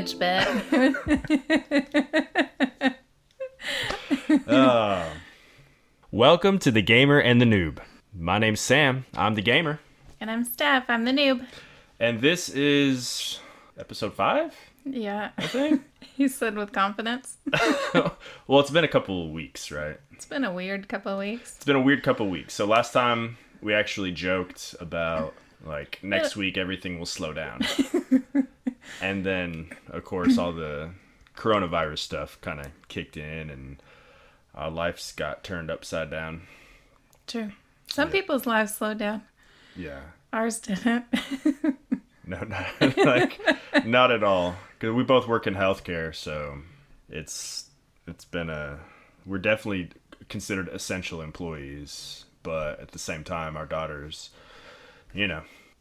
sandwich bit. Welcome to The Gamer and the Noob. My name's Sam. I'm the gamer. And I'm Steph. I'm the noob. And this is episode 5, Yeah. I think. You said with confidence. Well, it's been a couple of weeks, right? It's been a weird couple of weeks. It's been a weird couple of weeks. So last time we actually joked about, like, next week everything will slow down. And then, of course, all the coronavirus stuff kind of kicked in and our lives got turned upside down. True. Some people's lives slowed down. Yeah. Ours didn't. No, not at all. Because we both work in healthcare, so it's been we're definitely considered essential employees, but at the same time, our daughter's,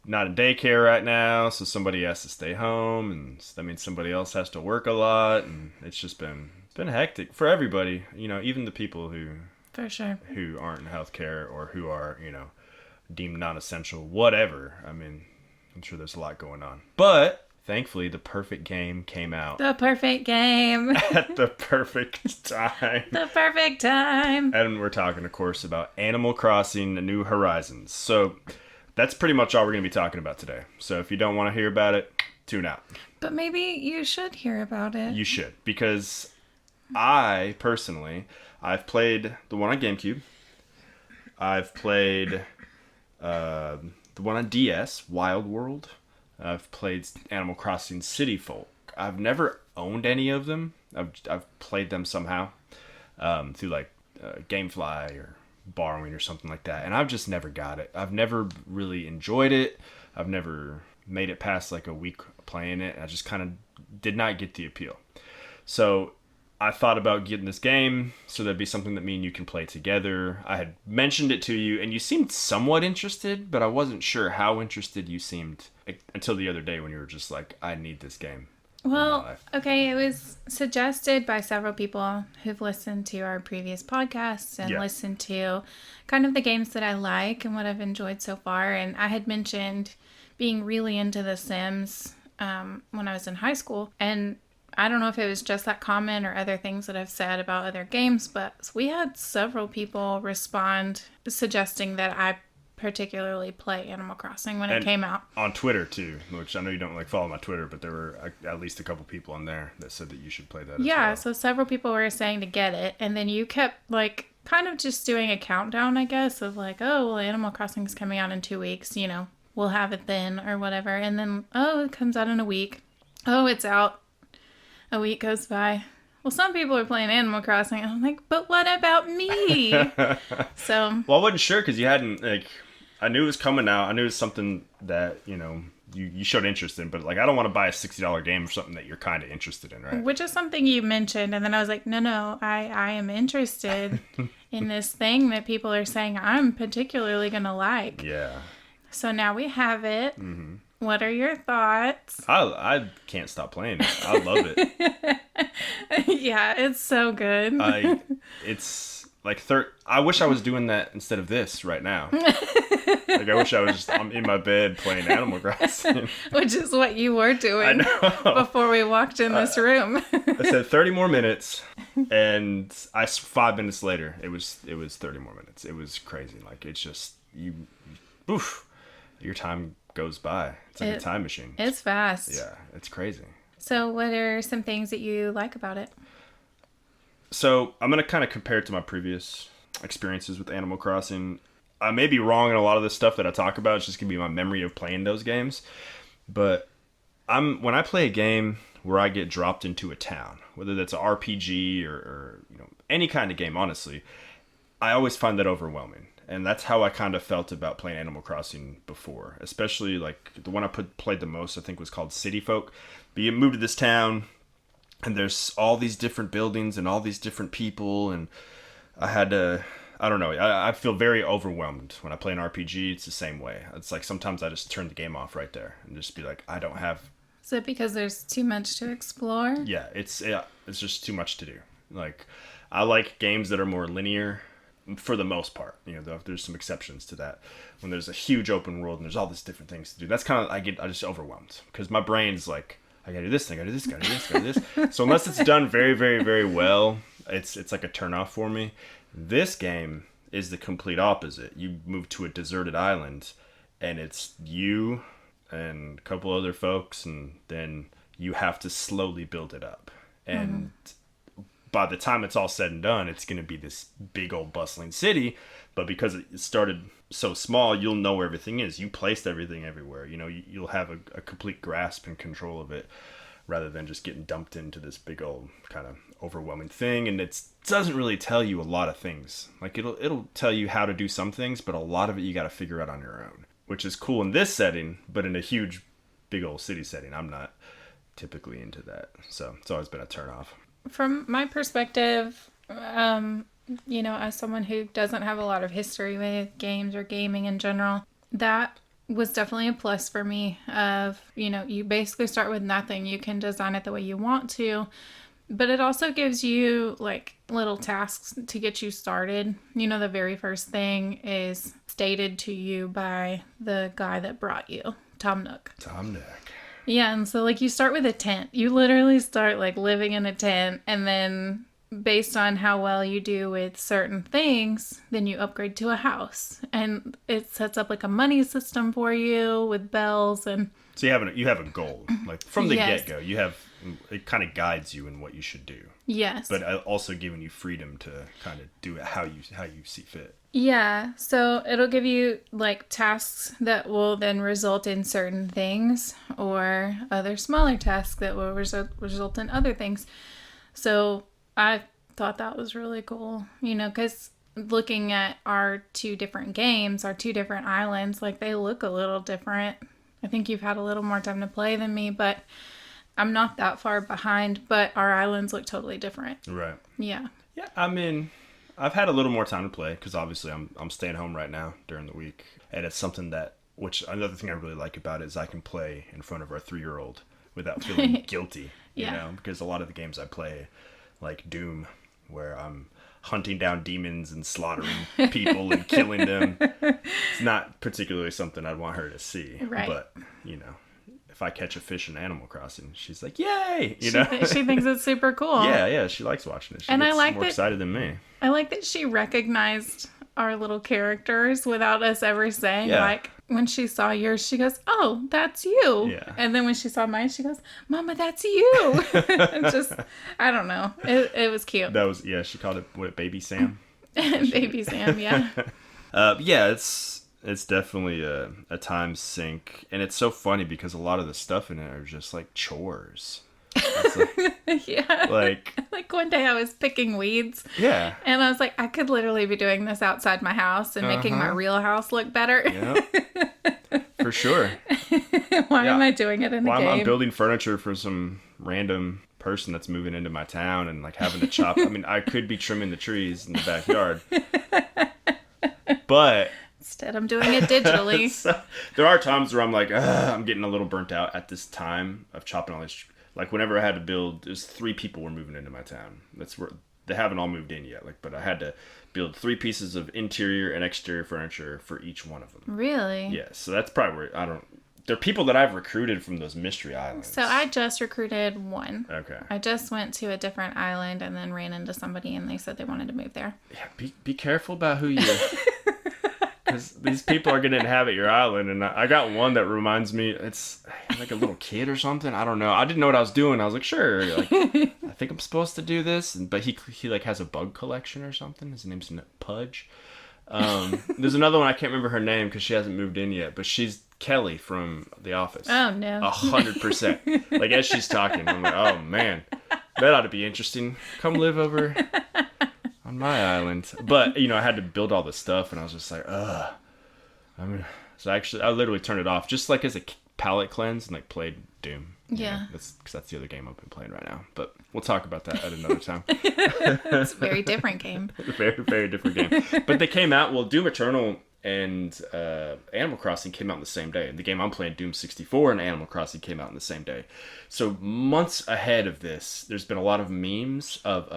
not in daycare right now, so somebody has to stay home, and that means somebody else has to work a lot, and it's been hectic for everybody. Even the people who For sure. who aren't in healthcare or who are deemed non-essential, whatever. I mean, I'm sure there's a lot going on. But thankfully, the perfect game came out. The perfect game. At the perfect time. The perfect time. And we're talking, of course, about Animal Crossing New Horizons. So that's pretty much all we're going to be talking about today. So if you don't want to hear about it, tune out. But maybe you should hear about it. You should, because I, personally, I've played the one on GameCube. I've played the one on DS, Wild World. I've played Animal Crossing City Folk. I've never owned any of them. I've played them somehow through like GameFly or borrowing or something like that, and I've just never got it. I've never really enjoyed it. I've never made it past like a week playing it. I just kind of did not get the appeal. So I thought about getting this game so that'd be something that me and you can play together. I had mentioned it to you, and you seemed somewhat interested, but I wasn't sure how interested you seemed until the other day when you were just like, I need this game. Well, okay, it was suggested by several people who've listened to our previous podcasts and listened to kind of the games that I like and what I've enjoyed so far. And I had mentioned being really into The Sims when I was in high school. And I don't know if it was just that comment or other things that I've said about other games, but we had several people respond suggesting that I particularly play Animal Crossing when it came out. On Twitter, too, which I know you don't follow my Twitter, but there were at least a couple people on there that said that you should play that as well. So several people were saying to get it, and then you kept, kind of just doing a countdown, I guess, of Animal Crossing is coming out in 2 weeks, we'll have it then, or whatever, and then, it comes out in a week. Oh, it's out. A week goes by. Well, some people are playing Animal Crossing. And I'm like, but what about me? So. Well, I wasn't sure because you hadn't, I knew it was coming out. I knew it was something that, you showed interest in. But, I don't want to buy a $60 game for something that you're kind of interested in, right? Which is something you mentioned. And then I was like, no, I am interested in this thing that people are saying I'm particularly going to like. Yeah. So now we have it. Mm-hmm. What are your thoughts? I can't stop playing it. I love it. Yeah, it's so good. It's like I wish I was doing that instead of this right now. I wish I was I'm in my bed playing Animal Crossing. Which is what you were doing before we walked in this room. I said 30 more minutes, and 5 minutes later, it was 30 more minutes. It was crazy. It's just, your time goes by. It's like a time machine. It's fast. Yeah, it's crazy. So what are some things that you like about it? So I'm going to kind of compare it to my previous experiences with Animal Crossing. I may be wrong in a lot of the stuff that I talk about. It's just going to be my memory of playing those games. But when I play a game where I get dropped into a town, whether that's an RPG or any kind of game, honestly, I always find that overwhelming. And that's how I kind of felt about playing Animal Crossing before. Especially, the one I played the most, I think, was called City Folk. But you move to this town, and there's all these different buildings and all these different people. And I had to, I don't know, I feel very overwhelmed when I play an RPG. It's the same way. It's like sometimes I just turn the game off right there and just be like, I don't have... Is it because there's too much to explore? Yeah, it's just too much to do. I like games that are more linear. For the most part, there's some exceptions to that. When there's a huge open world and there's all these different things to do, that's kind of I just overwhelmed because my brain's like, I gotta do this, I gotta do this, gotta do this, gotta do this. So unless it's done very, very, very well, it's like a turnoff for me. This game is the complete opposite. You move to a deserted island, and it's you and a couple other folks, and then you have to slowly build it up. And by the time it's all said and done, it's going to be this big old bustling city. But because it started so small, you'll know where everything is. You placed everything everywhere. You know, you'll have a complete grasp and control of it, rather than just getting dumped into this big old kind of overwhelming thing. And it doesn't really tell you a lot of things. Like it'll tell you how to do some things, but a lot of it you got to figure out on your own, which is cool in this setting, but in a huge, big old city setting, I'm not typically into that. So it's always been a turnoff. From my perspective, you know, as someone who doesn't have a lot of history with games or gaming in general, that was definitely a plus for me. Of, you know, you basically start with nothing. You can design it the way you want to, but it also gives you like little tasks to get you started. You know, the very first thing is stated to you by the guy that brought you, Tom Nook. Yeah, and so like you start with a tent. You literally start like living in a tent, and then based on how well you do with certain things, then you upgrade to a house. And it sets up like a money system for you with bells. And so you have a goal. Like from the get-go, it kind of guides you in what you should do. Yes. But also giving you freedom to kind of do it how you see fit. Yeah, so it'll give you like tasks that will then result in certain things, or other smaller tasks that will result in other things. So I thought that was really cool, you know, because looking at our two different games, our two different islands, like they look a little different. I think you've had a little more time to play than me, but I'm not that far behind, but our islands look totally different. Right. Yeah. Yeah, I mean, I've had a little more time to play because obviously I'm staying home right now during the week, and it's something which another thing I really like about it is I can play in front of our 3-year-old without feeling guilty, you know, because a lot of the games I play, like Doom, where I'm hunting down demons and slaughtering people and killing them, it's not particularly something I'd want her to see. Right. But, you know, if I catch a fish in Animal Crossing, she's like, yay! You know? She thinks it's super cool. Yeah, she likes watching it. She and gets I like more excited than me. I like that she recognized our little characters without us ever saying. Yeah. Like, when she saw yours, she goes, oh, that's you. Yeah. And then when she saw mine, she goes, Mama, that's you. Just, I don't know. It was cute. That was, she called it, Baby Sam? Baby Sam, yeah. Yeah, it's definitely a time sink. And it's so funny because a lot of the stuff in it are just like chores. Yeah. Like one day I was picking weeds. Yeah. And I was like, I could literally be doing this outside my house and making my real house look better. Yeah. For sure. Why am I doing it in a game? I'm building furniture for some random person that's moving into my town and like having to chop. I mean, I could be trimming the trees in the backyard. But instead, I'm doing it digitally. So, there are times where I'm like, I'm getting a little burnt out at this time of chopping all this. Like whenever I had to build, there's 3 people were moving into my town. That's where they haven't all moved in yet. Like, but I had to build 3 pieces of interior and exterior furniture for each one of them. Really? Yeah. So that's probably where they're people that I've recruited from those mystery islands. So I just recruited one. Okay. I just went to a different island and then ran into somebody and they said they wanted to move there. Yeah. Be careful about who you. Because these people are going to inhabit your island, and I got one that reminds me, it's like a little kid or something. I don't know. I didn't know what I was doing. I was like, sure. Like, I think I'm supposed to do this, but he like has a bug collection or something. His name's Pudge. There's another one I can't remember her name because she hasn't moved in yet, but she's Kelly from The Office. Oh no, 100%. Like as she's talking, I'm like, oh man, that ought to be interesting. Come live over on my island. But you know, I had to build all this stuff, and I was just like, ugh. So I literally turned it off just like as a palate cleanse and like played Doom. Yeah, because that's the other game I've been playing right now. But we'll talk about that at another time. It's a very different game. Very, very different game. But they came out. Well, Doom Eternal and Animal Crossing came out on the same day. And the game I'm playing, Doom 64, and Animal Crossing came out on the same day. So months ahead of this, there's been a lot of memes of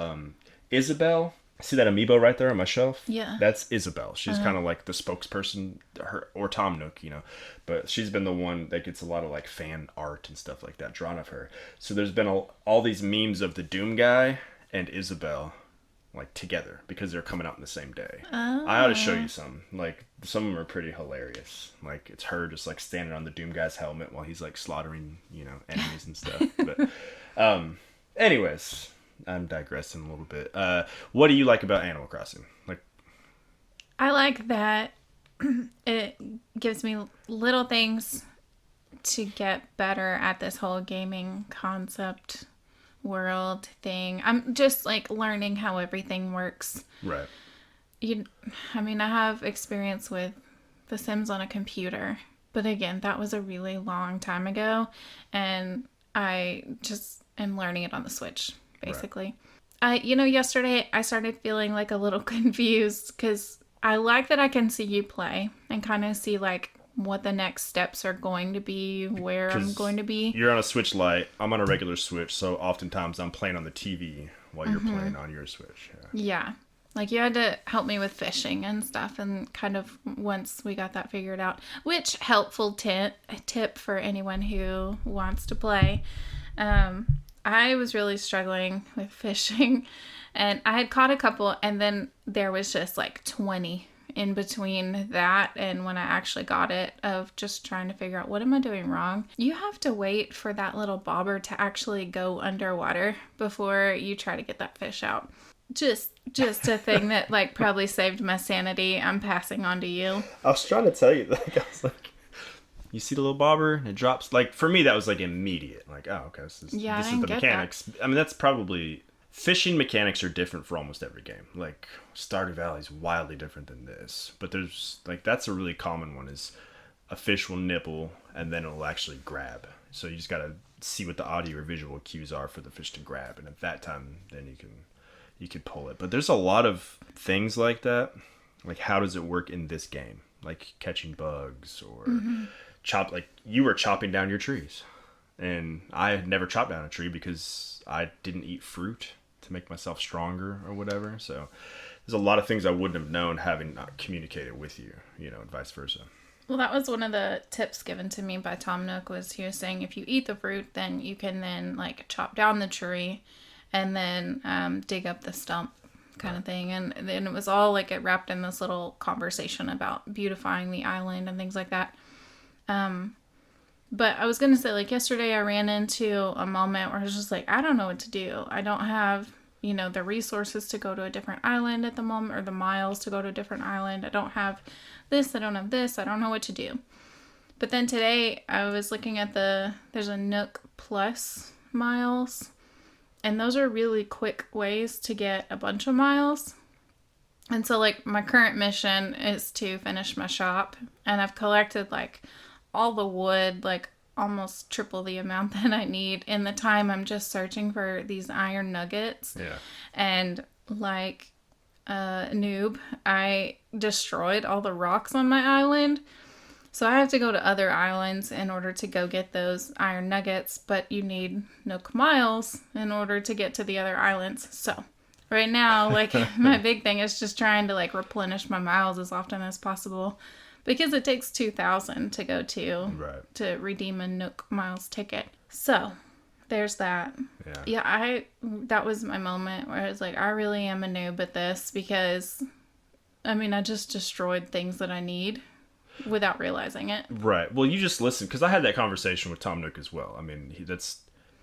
Isabelle See that amiibo right there on my shelf? Yeah. That's Isabel. She's kind of like the spokesperson, or Tom Nook, but she's been the one that gets a lot of like fan art and stuff like that drawn of her. So there's been all these memes of the Doom guy and Isabel like together because they're coming out in the same day. Oh. I ought to show you some. Like some of them are pretty hilarious. Like it's her just like standing on the Doom guy's helmet while he's like slaughtering, enemies and stuff. But anyways, I'm digressing a little bit. What do you like about Animal Crossing? Like, I like that it gives me little things to get better at this whole gaming concept world thing. I'm just like learning how everything works. right. I have experience with The Sims on a computer, but again, that was a really long time ago, and I just am learning it on the Switch, basically. Right. Yesterday I started feeling like a little confused because I like that I can see you play and kind of see like what the next steps are going to be, where I'm going to be. You're on a Switch Lite. I'm on a regular Switch, so oftentimes I'm playing on the TV while you're playing on your Switch. Yeah. Like, you had to help me with fishing and stuff, and kind of once we got that figured out, which helpful tip for anyone who wants to play. I was really struggling with fishing, and I had caught a couple, and then there was just like 20 in between that and when I actually got it, of just trying to figure out what am I doing wrong. You have to wait for that little bobber to actually go underwater before you try to get that fish out. Just a thing that like probably saved my sanity. I'm passing on to you. I was trying to tell you, like, I was like, you see the little bobber and it drops. Like, for me, that was like immediate. Like, oh, okay, this is the mechanics. That. I mean, that's probably, fishing mechanics are different for almost every game. Like, Stardew Valley is wildly different than this. But there's, like, that's a really common one, is a fish will nibble and then it'll actually grab. So you just gotta see what the audio or visual cues are for the fish to grab. And at that time, then you can pull it. But there's a lot of things like that. Like, how does it work in this game? Like catching bugs or like you were chopping down your trees. And I had never chopped down a tree because I didn't eat fruit to make myself stronger or whatever. So there's a lot of things I wouldn't have known having not communicated with you, and vice versa. Well, that was one of the tips given to me by Tom Nook, was he was saying if you eat the fruit, then you can then like chop down the tree and then dig up the stump kind of thing. And then it was all like it wrapped in this little conversation about beautifying the island and things like that. But I was going to say, like, yesterday I ran into a moment where I was just like, I don't know what to do. I don't have, the resources to go to a different island at the moment, or the miles to go to a different island. I don't have this. I don't have this. I don't know what to do. But then today I was looking at there's a Nook Plus miles. And those are really quick ways to get a bunch of miles. And so, like, my current mission is to finish my shop. And I've collected, like, all the wood, like, almost triple the amount that I need in the time I'm just searching for these iron nuggets. Yeah. And, like, Newb, I destroyed all the rocks on my island. So I have to go to other islands in order to go get those iron nuggets, but you need Nook miles in order to get to the other islands. So right now, like, my big thing is just trying to, like, replenish my miles as often as possible, because it takes 2,000 to go to redeem a Nook miles ticket. So there's that. Yeah, that was my moment where I was like, I really am a noob at this, because I just destroyed things that I need without realizing it. Right. Well, you just listen, because I had that conversation with Tom Nook as well. I mean, that's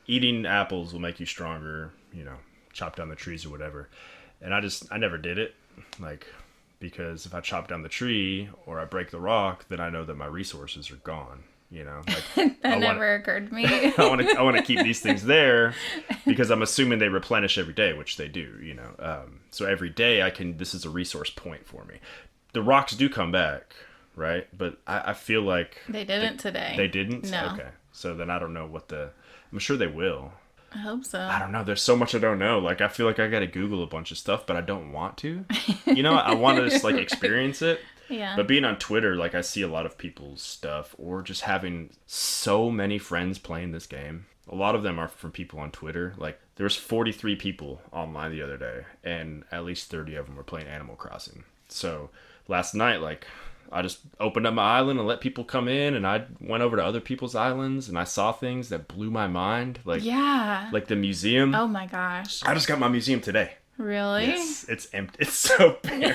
eating apples will make you stronger, chop down the trees or whatever. And I never did it, like, because if I chop down the tree or I break the rock, then I know that my resources are gone. Like, that never occurred to me. I want to keep these things there because I'm assuming they replenish every day, which they do. So every day this is a resource point for me. The rocks do come back. Right? But I feel like they didn't today. They didn't? No. Okay. So then I don't know I'm sure they will. I hope so. I don't know. There's so much I don't know. Like, I feel like I got to Google a bunch of stuff, but I don't want to. I want to just, like, experience it. Yeah. But being on Twitter, like, I see a lot of people's stuff, or just having so many friends playing this game. A lot of them are from people on Twitter. Like, there was 43 people online the other day, and at least 30 of them were playing Animal Crossing. So last night, like, I just opened up my island and let people come in, and I went over to other people's islands, and I saw things that blew my mind. Like, yeah, like the museum. Oh my gosh. I just got my museum today. Really? Yes, it's empty. It's so bare.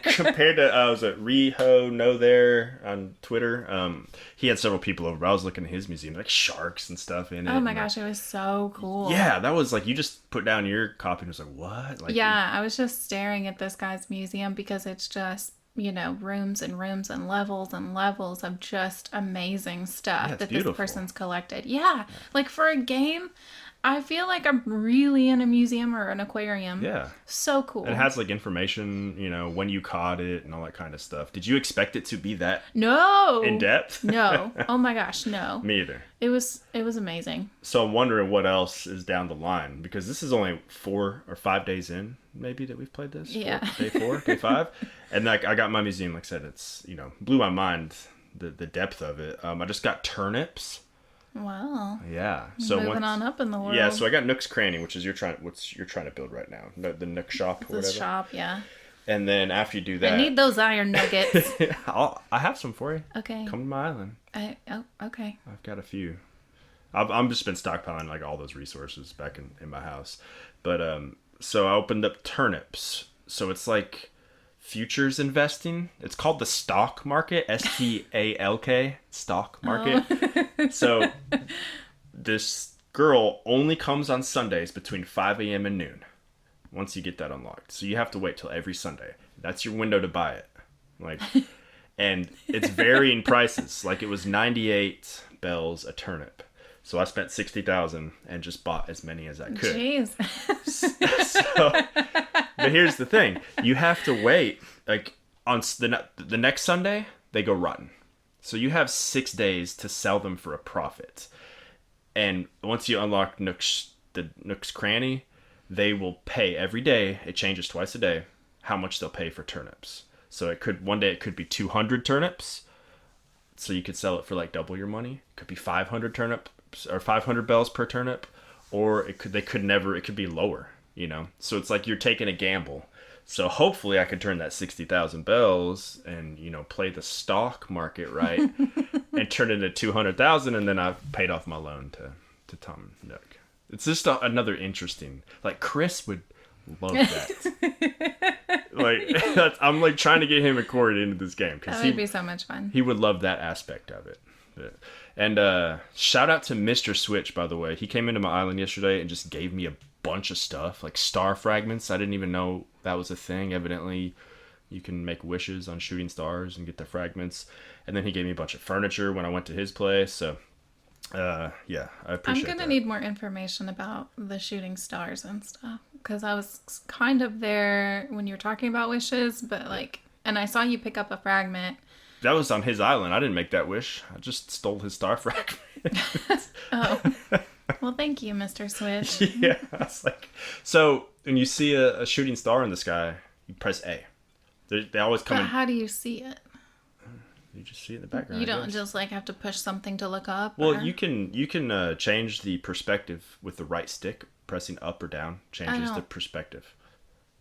Compared to, was it Riho No there on Twitter? He had several people over. I was looking at his museum, like sharks and stuff in it. Oh my gosh, it was so cool. Yeah, that was like, you just put down your copy and it was like, what? Like, yeah, I was just staring at this guy's museum because it's just, you know, rooms and rooms and levels of just amazing stuff that beautiful. This person's collected. Yeah, like for a game, I feel like I'm really in a museum or an aquarium. Yeah. So cool. It has like information, you know, when you caught it and all that kind of stuff. Did you expect it to be that in depth? No. Oh my gosh, no. Me either. It was amazing. So I'm wondering what else is down the line, because this is only 4 or 5 days in, maybe, that we've played this. Yeah. Day 4, day 5. And like, I got my museum, like I said, it's, you know, blew my mind, the depth of it. I just got turnips. Wow. Yeah. So moving on up in the world. Yeah, so I got Nook's Cranny, which is what you're trying to build right now. The Nook shop or whatever. The shop, yeah. And then after you do that, I need those iron nuggets. I have some for you. Okay. Come to my island. Okay. I've got a few. I've just been stockpiling like all those resources back in my house. But so I opened up turnips. So it's like futures investing. It's called the stock market, STALK, stock market. Oh. So this girl only comes on Sundays between 5 a.m. and noon. Once you get that unlocked. So you have to wait till every Sunday. That's your window to buy it. Like, and it's varying prices. Like, it was 98 bells a turnip. So I spent 60,000 and just bought as many as I could. Jeez. But here's the thing: you have to wait. Like, on the next Sunday, they go rotten. So you have 6 days to sell them for a profit. And once you unlock the Nook's Cranny, they will pay every day. It changes twice a day. How much they'll pay for turnips. So one day it could be 200 turnips. So you could sell it for like double your money. It could be 500 turnips or 500 bells per turnip, or it could be lower, you know? So it's like you're taking a gamble. So hopefully I could turn that 60,000 bells and, you know, play the stock market right and turn it into 200,000, and then I've paid off my loan to Tom Nook. It's just another interesting, like, Chris would love that. Like, I'm like trying to get him and Corey into this game. That would be so much fun. He would love that aspect of it. And shout out to Mr. Switch, by the way. He came into my island yesterday and just gave me a bunch of stuff, like star fragments. I didn't even know that was a thing. Evidently, you can make wishes on shooting stars and get the fragments. And then he gave me a bunch of furniture when I went to his place. So, yeah, I appreciate that. I'm going to need more information about the shooting stars and stuff, because I was kind of there when you were talking about wishes, but like, and I saw you pick up a fragment. That was on his island. I didn't make that wish. I just stole his star fragment. Oh. Well, thank you, Mr. Switch. Yeah. I was like, so when you see a shooting star in the sky, you press A. They always come in. How do you see it? You just see it in the background. You don't just like have to push something to look up? Well, you can change the perspective with the right stick. Pressing up or down changes the perspective.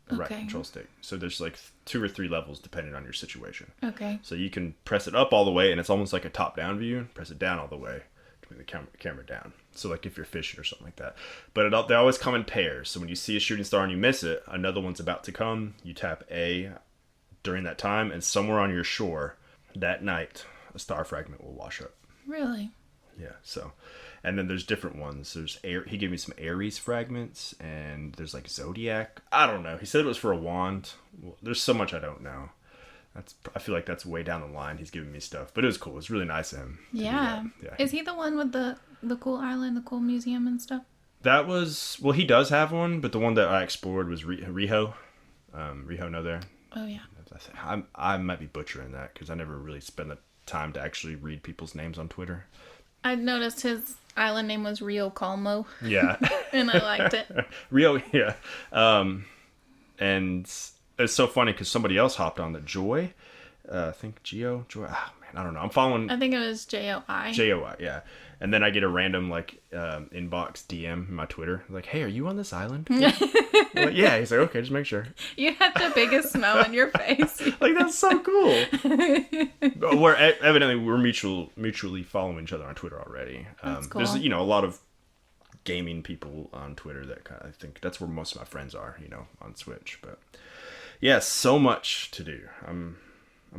The right control stick. So there's like 2 or 3 levels depending on your situation. Okay. So you can press it up all the way, and it's almost like a top-down view. Press it down all the way to bring the camera down. So like if you're fishing or something like that. But they always come in pairs. So when you see a shooting star and you miss it, another one's about to come. You tap A during that time, and somewhere on your shore that night, a star fragment will wash up. Really? Yeah. So, and then there's different ones. He gave me some Aries fragments, and there's like Zodiac. I don't know. He said it was for a wand. Well, there's so much I don't know. I feel like that's way down the line. He's giving me stuff, but it was cool. It was really nice of him. Yeah. Is he the one with the cool island, the cool museum and stuff? That was, well, he does have one, but the one that I explored was Riho. Riho No there. Oh yeah. I might be butchering that because I never really spent the time to actually read people's names on Twitter. I noticed his island name was Rio Calmo. Yeah. And I liked it. Rio, yeah. And it's so funny because somebody else hopped on that. Joy. I think Joy. Oh, man, I don't know. I'm following. I think it was JOI. JOI, yeah. And then I get a random inbox DM in my Twitter, like, "Hey, are you on this island?" Like, yeah. He's like, "Okay, just make sure." You had the biggest smile on your face. Like, that's so cool. But evidently we're mutually following each other on Twitter already. That's cool. There's a lot of gaming people on Twitter that I think that's where most of my friends are, on Switch. But yeah, so much to do. I'm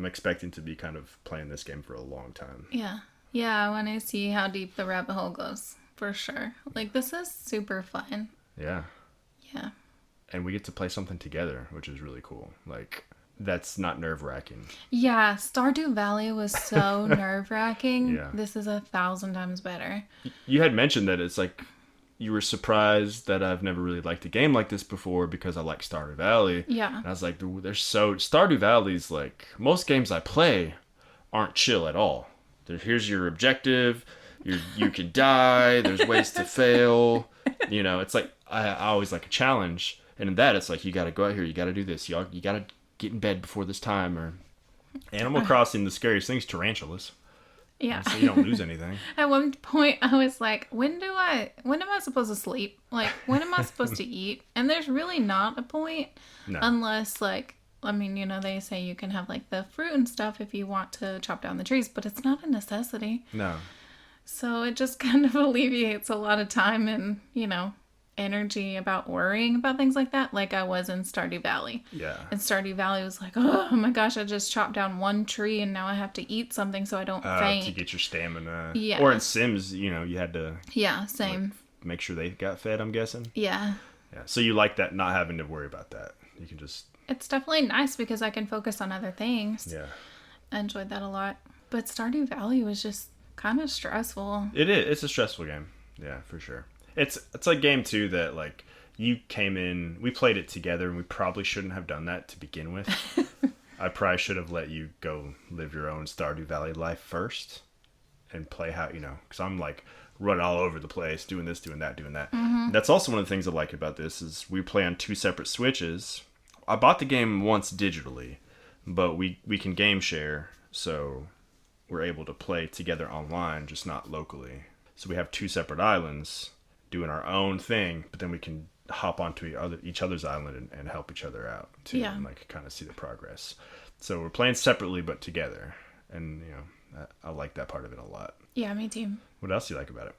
expecting to be kind of playing this game for a long time. Yeah, I want to see how deep the rabbit hole goes, for sure. Like, this is super fun. Yeah. And we get to play something together, which is really cool. Like, that's not nerve-wracking. Yeah, Stardew Valley was so nerve-wracking. Yeah. This is 1,000 times better. You had mentioned that it's like you were surprised that I've never really liked a game like this before because I like Stardew Valley. Yeah. And I was like, Stardew Valley's like, most games I play aren't chill at all. Here's your objective. You can die. There's ways to fail. It's like, I always like a challenge. And in that, it's like, you got to go out here. You got to do this. You got to get in bed before this time. Or Animal Crossing, the scariest thing's tarantulas. Yeah. So you don't lose anything. At one point, I was like, when am I supposed to sleep? Like, when am I supposed to eat? And there's really not a point. No. Unless, they say you can have, the fruit and stuff if you want to chop down the trees, but it's not a necessity. No. So it just kind of alleviates a lot of time and, energy about worrying about things like that, like I was in Stardew Valley. Yeah. And Stardew Valley was like, oh my gosh, I just chopped down one tree and now I have to eat something so I don't faint. To get your stamina. Yeah. Or in Sims, you had to... Yeah, same. Make sure they got fed, I'm guessing. Yeah. Yeah. So you like that, not having to worry about that. You can just... It's definitely nice because I can focus on other things. Yeah. I enjoyed that a lot. But Stardew Valley was just kind of stressful. It is. It's a stressful game. Yeah, for sure. It's like game 2 that, you came in, we played it together, and we probably shouldn't have done that to begin with. I probably should have let you go live your own Stardew Valley life first and play how, because I'm, running all over the place, doing this, doing that, doing that. Mm-hmm. That's also one of the things I like about this is we play on 2 separate Switches. I bought the game once digitally, but we can game share, so we're able to play together online, just not locally. So we have 2 separate islands doing our own thing, but then we can hop onto each other's island and help each other out too, yeah. And kind of see the progress. So we're playing separately but together, and I like that part of it a lot. Yeah, me too. What else do you like about it?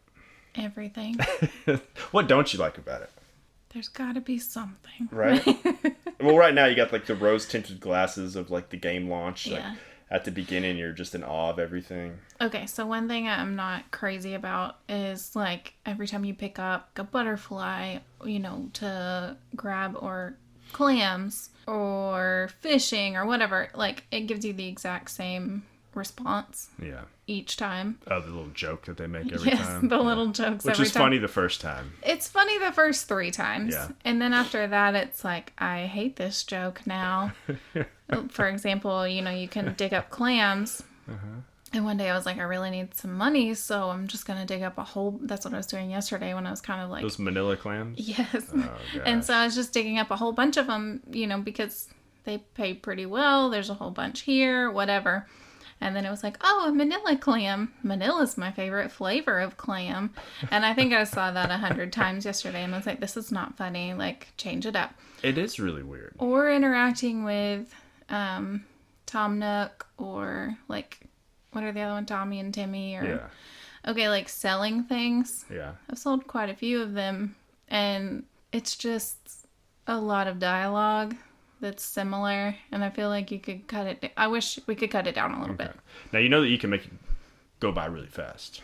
Everything. What don't you like about it? There's got to be something, right? Well, right now you got the rose tinted glasses of the game launch. Yeah. At the beginning, you're just in awe of everything. Okay, so one thing I'm not crazy about is every time you pick up a butterfly, to grab or clams or fishing or whatever, it gives you the exact same response. Yeah. Each time. Oh, the little joke that they make every time. Yes, the little jokes Which every time. Which is funny the first time. It's funny the first 3 times. Yeah. And then after that, it's I hate this joke now. For example, you can dig up clams. Uh-huh. And one day I was like, I really need some money, so I'm just going to dig up a whole... That's what I was doing yesterday when I was kind of Those manila clams? Yes. Oh, gosh. And so I was just digging up a whole bunch of them, because they pay pretty well. There's a whole bunch here, whatever. And then it was like, oh, a manila clam. Manila's my favorite flavor of clam. And I think I saw that 100 times yesterday. And I was like, this is not funny. Change it up. It is really weird. Or interacting with Tom Nook or, what are the other one? Tommy and Timmy? Or, yeah. Okay, selling things. Yeah. I've sold quite a few of them. And it's just a lot of dialogue that's similar, and I feel like you could cut it. I wish we could cut it down a little bit. Now you know that you can make it go by really fast,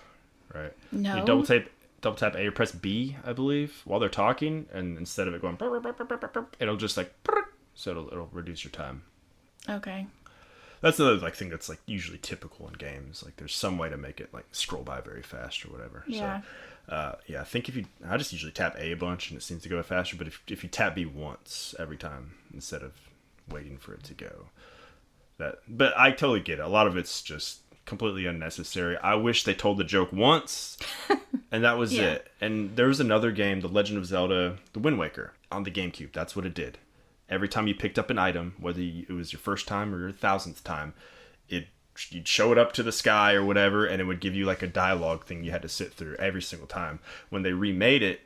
right? No. You double tap A or press B, I believe, while they're talking, and instead of it going, it'll just so it'll reduce your time. Okay. That's another thing that's usually typical in games. There's some way to make it scroll by very fast or whatever. Yeah. So, I think I just usually tap A a bunch and it seems to go faster. But if you tap B once every time instead of waiting for it to go, but I totally get it. A lot of it's just completely unnecessary. I wish they told the joke once, and that was it. And there was another game, The Legend of Zelda: The Wind Waker, on the GameCube. That's what it did. Every time you picked up an item, whether it was your first time or your 1,000th time, it you'd show it up to the sky or whatever, and it would give you like a dialogue thing you had to sit through every single time. When they remade it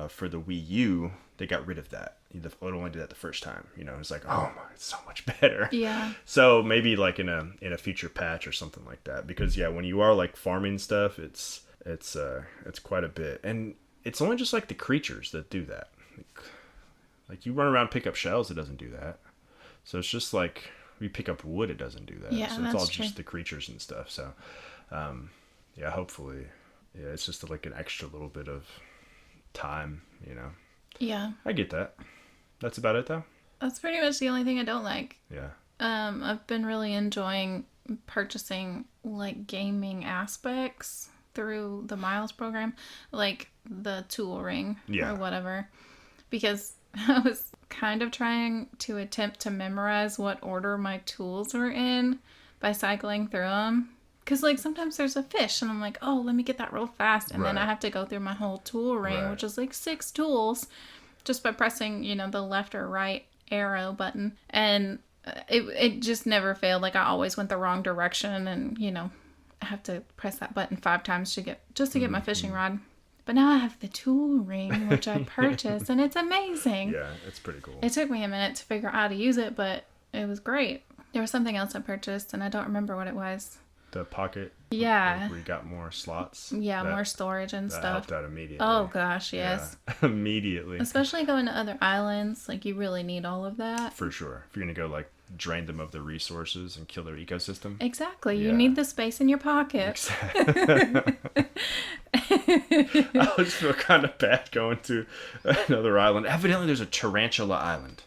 for the Wii U, they got rid of that. It only did that the first time. You know, it's like, oh my, it's so much better. Yeah. So maybe like in a future patch or something like that, because yeah, when you are like farming stuff, it's quite a bit, and it's only just like the creatures that do that. Like you run around, pick up shells, it doesn't do that. So it's just like we pick up wood, it doesn't do that. Yeah, so it's all true. just the creatures and stuff. So yeah, hopefully, yeah, it's just like an extra little bit of time, you know. Yeah. I get that. That's about it though. That's pretty much the only thing I don't like. Yeah. I've been really enjoying purchasing like gaming aspects through the Miles program, like the tool ring or whatever, because I was kind of trying to attempt to memorize what order my tools were in by cycling through them. Because, like, sometimes there's a fish, and I'm like, oh, let me get that real fast. And then I have to go through my whole tool ring, which is, like, 6 tools, just by pressing, you know, the left or right arrow button. And it just never failed. Like, I always went the wrong direction, and, you know, I have to press that button 5 times to get my fishing rod. But now I have the tool ring, which I purchased, and it's amazing. Yeah, it's pretty cool. It took me a minute to figure out how to use it, but it was great. There was something else I purchased, and I don't remember what it was. The pocket, yeah, where you got more slots. Yeah, more storage and that stuff. Helped out immediately. Oh gosh, yes. Yeah. Immediately. Especially going to other islands, like you really need all of that. For sure. If you're gonna go like drain them of their resources and kill their ecosystem. Exactly. Yeah. You need the space in your pocket. Exactly. I always feel kind of bad going to another island. Evidently, there's a tarantula island.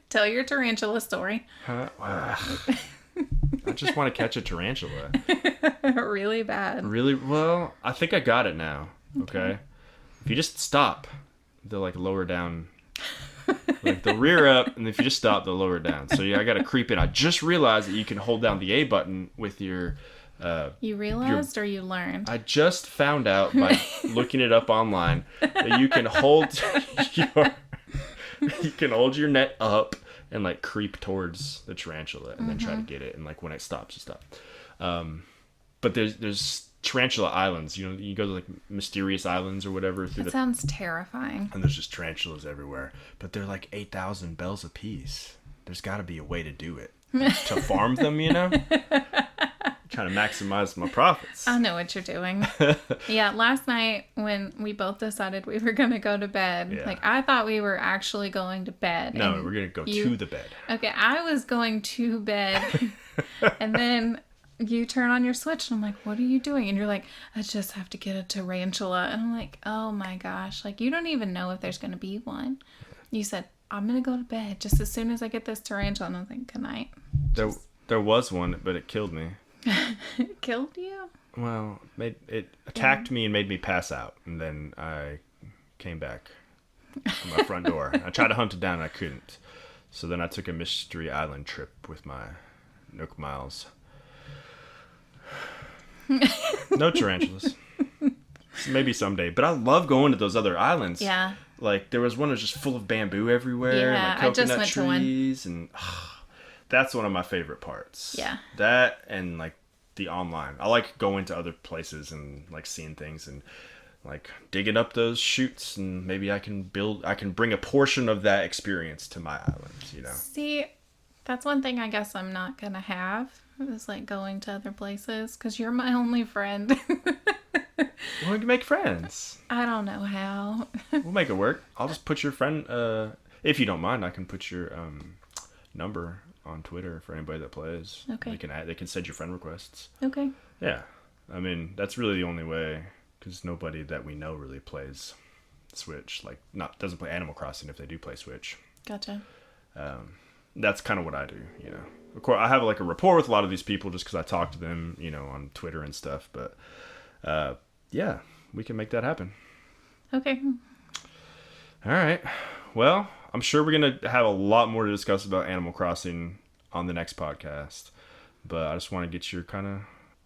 Tell your tarantula story. Huh? Wow. I just want to catch a tarantula. Really bad. Really? Well, I think I got it now. Okay. If you just stop, they'll like lower down. Like they'll rear up, and if you just stop, they'll lower down. So yeah, I got to creep in. I just realized that you can hold down the A button with your. You realized or you learned? I just found out by looking it up online that you can hold your net up and like creep towards the tarantula and then try to get it, and like when it stops, you stop. But there's tarantula islands. You know, you go to like mysterious islands or whatever. That sounds terrifying. And there's just tarantulas everywhere, but they're like 8,000 bells a piece. There's got to be a way to do it to farm them. You know, trying to maximize my profits. I know what you're doing. Yeah, last night when we both decided we were going to go to bed, like I thought we were actually going to bed. No, we're going to go to the bed. Okay, I was going to bed, and then you turn on your Switch, and I'm like, what are you doing? And you're like, I just have to get a tarantula. And I'm like, oh my gosh, like you don't even know if there's going to be one. You said, I'm going to go to bed just as soon as I get this tarantula. And I was like, good night. There was one, but it killed me. It killed you? Well, it attacked me and made me pass out, and then I came back to my front door. I tried to hunt it down, and I couldn't. So then I took a mystery island trip with my Nook Miles. No tarantulas. Maybe someday. But I love going to those other islands. Yeah. Like, there was one that was just full of bamboo everywhere. Yeah, and like coconut I just went trees, to one. And that's one of my favorite parts. Yeah. That and, like, the online. I like going to other places and, like, seeing things and, like, digging up those chutes, and maybe I can bring a portion of that experience to my island, you know? See, that's one thing I guess I'm not going to have, is, like, going to other places, because you're my only friend. Well, we can make friends. I don't know how. We'll make it work. I'll just put your friend, if you don't mind, I can put your number on Twitter for anybody that plays. Okay. They can send you friend requests. Okay. Yeah. I mean, that's really the only way, because nobody that we know really plays Switch. Like, doesn't play Animal Crossing if they do play Switch. Gotcha. That's kind of what I do, you know. Of course, I have like a rapport with a lot of these people just because I talk to them, you know, on Twitter and stuff. But yeah, we can make that happen. Okay. All right. Well, I'm sure we're going to have a lot more to discuss about Animal Crossing on the next podcast. But I just want to get your kind of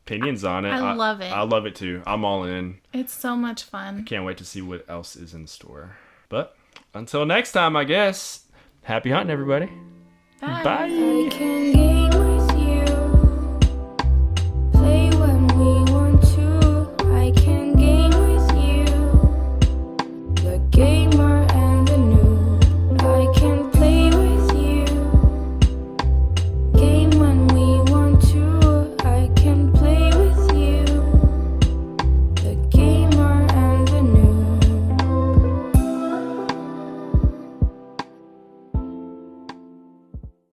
opinions on it. I love it. I love it too. I'm all in. It's so much fun. I can't wait to see what else is in store. But until next time, I guess, happy hunting, everybody. Bye. Bye.